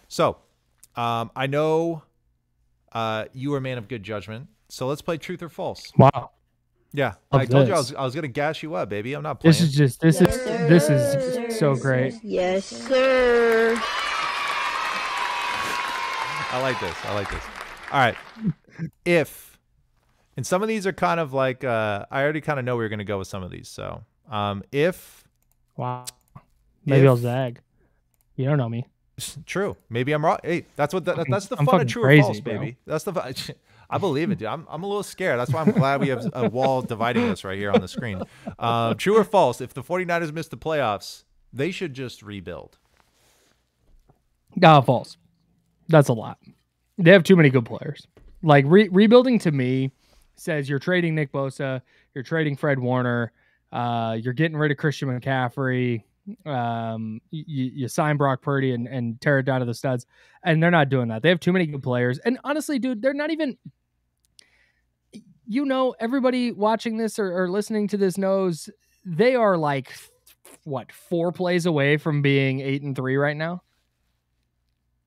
So, I know you are a man of good judgment. So let's play truth or false. Wow. Yeah, Love I told you this. I was gonna gas you up, baby. I'm not playing. This is so great. Yes, sir. I like this. All right. And some of these are kind of like I already kind of know where you're gonna go with some of these. So Wow. Maybe I'll zag. You don't know me. True. Maybe I'm wrong. Hey, that's the I'm fun of true crazy, or false, bro. baby. That's the I believe it, dude. I'm a little scared. That's why I'm glad we have a wall dividing us right here on the screen. True or false? If the 49ers miss the playoffs, they should just rebuild. False. That's a lot. They have too many good players. Like rebuilding to me says you're trading Nick Bosa, you're trading Fred Warner, you're getting rid of Christian McCaffrey. You sign Brock Purdy and tear it down to the studs, and they're not doing that. They have too many good players. And honestly, dude, they're not even, everybody watching this or listening to this knows they are like, 4 plays away from being 8-3 right now.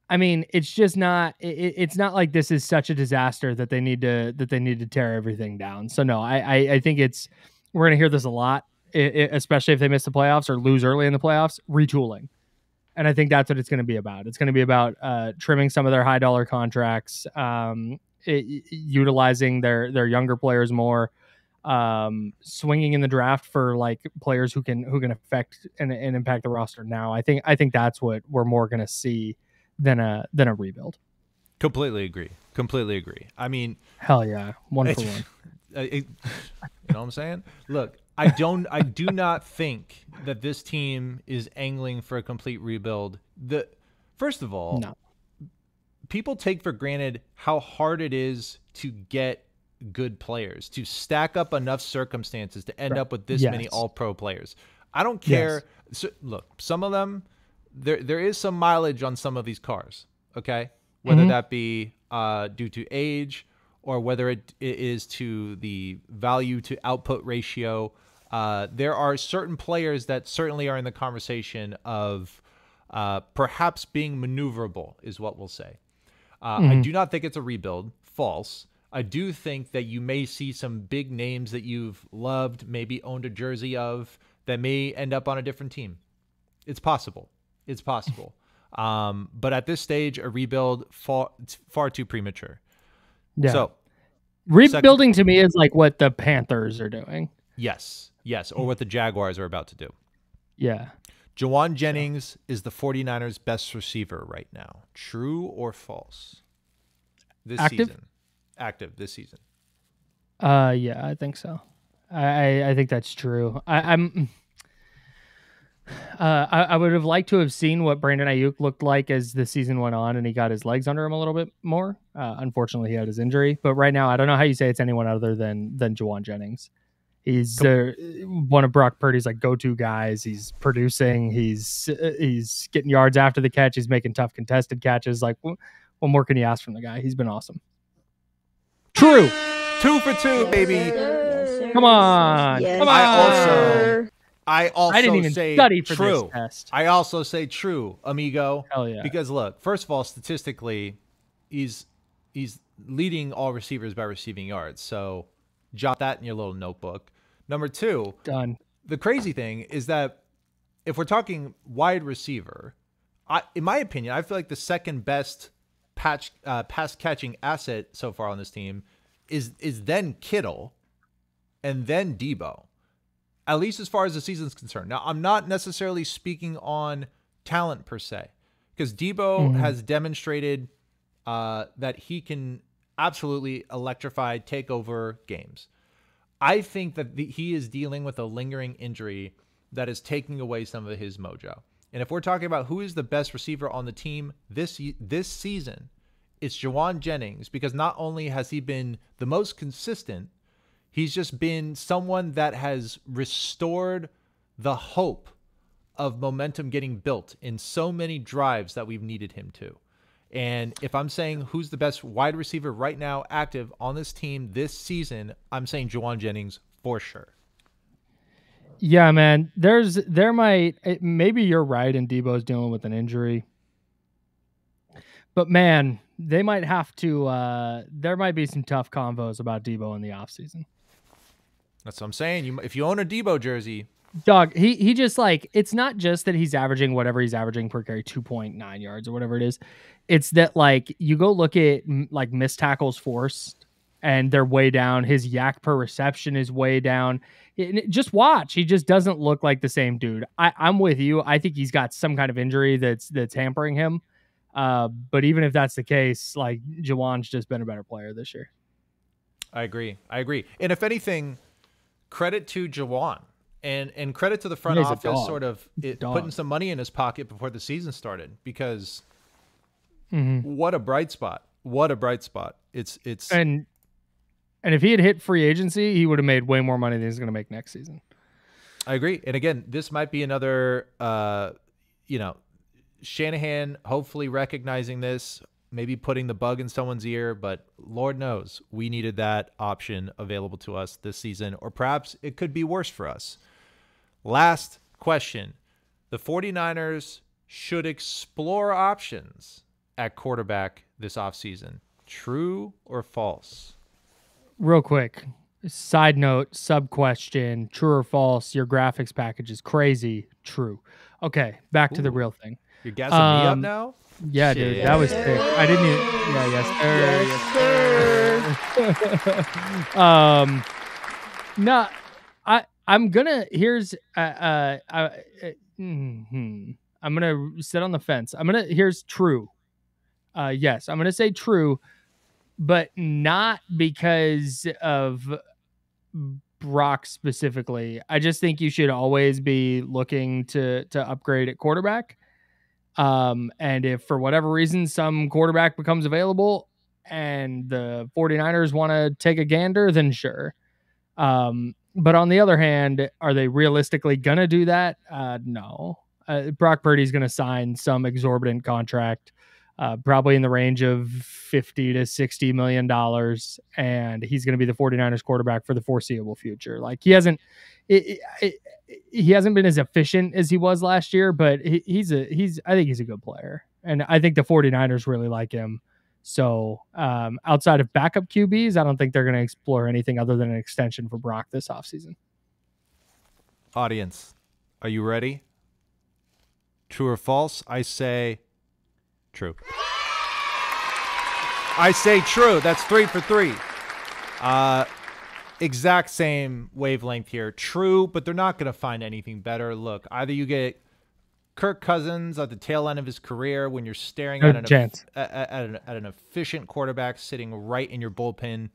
I mean, it's just not, it's not like this is such a disaster that they need to tear everything down. So no, I think we're going to hear this a lot. Especially if they miss the playoffs or lose early in the playoffs, retooling. And I think that's what it's going to be about. It's going to be about trimming some of their high dollar contracts, utilizing their younger players more, swinging in the draft for like players who can affect and impact the roster now. I think that's what we're more going to see than a rebuild. Completely agree. I mean, hell yeah. 1 for 1. You know what I'm saying? Look, I do not think that this team is angling for a complete rebuild. First of all, no. People take for granted how hard it is to get good players, to stack up enough circumstances to end up with this many all-pro players. I don't care. Yes. So, look, some of them, there is some mileage on some of these cars, okay? Whether that be due to age or whether it is to the value to output ratio. There are certain players that certainly are in the conversation of perhaps being maneuverable, is what we'll say. I do not think it's a rebuild. False. I do think that you may see some big names that you've loved, maybe owned a jersey of, that may end up on a different team. It's possible. But at this stage, a rebuild far too premature. Yeah. So rebuilding to me is like what the Panthers are doing. Yes, or what the Jaguars are about to do. Yeah. Jauan Jennings is the 49ers' best receiver right now. True or false? Active this season. Yeah, I think so. I think that's true. I would have liked to have seen what Brandon Ayuk looked like as the season went on and he got his legs under him a little bit more. Unfortunately, he had his injury. But right now, I don't know how you say it's anyone other than Jauan Jennings. He's one of Brock Purdy's like go-to guys. He's producing. He's getting yards after the catch. He's making tough contested catches. Like, what more can you ask from the guy? He's been awesome. True. 2 for 2, baby. Yes, Come on. Yes, Come on. I also didn't even say study for true. this test. I also say true, amigo. Hell yeah. Because look, first of all, statistically, he's leading all receivers by receiving yards. So jot that in your little notebook. Number 2, done. The crazy thing is that if we're talking wide receiver, in my opinion, I feel like the second best pass catching asset so far on this team is then Kittle and then Debo. At least as far as the season's concerned. Now, I'm not necessarily speaking on talent per se, because Debo has demonstrated that he can absolutely electrify, take over games. I think that he is dealing with a lingering injury that is taking away some of his mojo. And if we're talking about who is the best receiver on the team this season, it's Jauan Jennings, because not only has he been the most consistent, he's just been someone that has restored the hope of momentum getting built in so many drives that we've needed him to. And if I'm saying who's the best wide receiver right now active on this team this season, I'm saying Jauan Jennings for sure. Yeah, man. Maybe you're right and Debo's dealing with an injury. But man, they might have to. There might be some tough convos about Debo in the offseason. That's what I'm saying. If you own a Debo jersey, dog, he just like, it's not just that he's averaging whatever he's averaging per carry, 2.9 yards or whatever it is. It's that like you go look at like missed tackles forced and they're way down. His yak per reception is way down. Just watch. He just doesn't look like the same dude. I'm with you. I think he's got some kind of injury that's hampering him. But even if that's the case, like Jauan's just been a better player this year. I agree. And if anything, credit to Jauan and credit to the front office sort of putting some money in his pocket before the season started, because what a bright spot. What a bright spot. It's and if he had hit free agency, he would have made way more money than he's going to make next season. I agree. And again, this might be another, Shanahan hopefully recognizing this, maybe putting the bug in someone's ear, but Lord knows we needed that option available to us this season, or perhaps it could be worse for us. Last question. The 49ers should explore options at quarterback this offseason. True or false? Real quick, side note, sub question, true or false? Your graphics package is crazy. True. Okay, back to the real thing. You're gassing me up now? Yeah, Shit. dude, that was sick. I didn't even. Yeah, yes, sir. No, I'm gonna. Here's. I'm gonna sit on the fence. Here's true. Yes, I'm gonna say true, but not because of Brock specifically. I just think you should always be looking to upgrade at quarterback. And if for whatever reason some quarterback becomes available and the 49ers want to take a gander, then sure. But on the other hand, are they realistically going to do that? No. Brock Purdy's going to sign some exorbitant contract, probably in the range of $50 to $60 million. And he's going to be the 49ers quarterback for the foreseeable future. Like he hasn't been as efficient as he was last year, but I think he's a good player. And I think the 49ers really like him. So outside of backup QBs, I don't think they're going to explore anything other than an extension for Brock this offseason. Audience, are you ready? True or false? I say true. I say true. That's 3 for 3. Exact same wavelength here. True, but they're not going to find anything better. Look, either you get Kirk Cousins at the tail end of his career when you're staring at an efficient quarterback sitting right in your bullpen.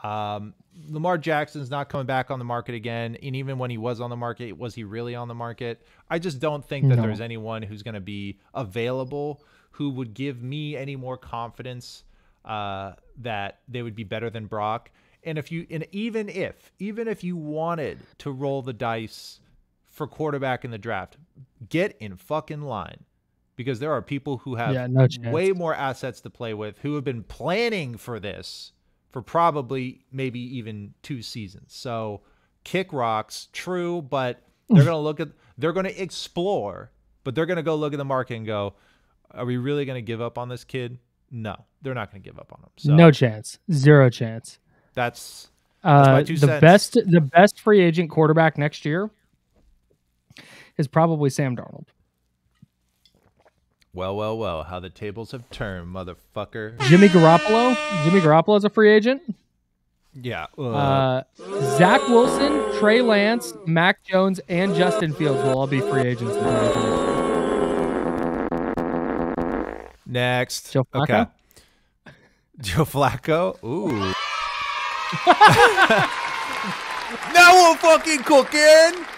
Lamar Jackson's not coming back on the market again. And even when he was on the market, was he really on the market? I just don't think that there's anyone who's going to be available who would give me any more confidence that they would be better than Brock. And even if you wanted to roll the dice for quarterback in the draft, get in fucking line, because there are people who have way more assets to play with, who have been planning for this for probably maybe even 2 seasons. So kick rocks, true, but they're going to explore, but they're going to go look at the market and go, are we really going to give up on this kid? No, they're not going to give up on him. So no chance. Zero chance. That's my 2 cents. The best free agent quarterback next year is probably Sam Darnold. Well, how the tables have turned, motherfucker. Jimmy Garoppolo is a free agent. Yeah. Zach Wilson, Trey Lance, Mac Jones, and Justin Fields will all be free agents in 2023. Next. Joe Flacco? Okay. Joe Flacco? Ooh. Now we're fucking cooking.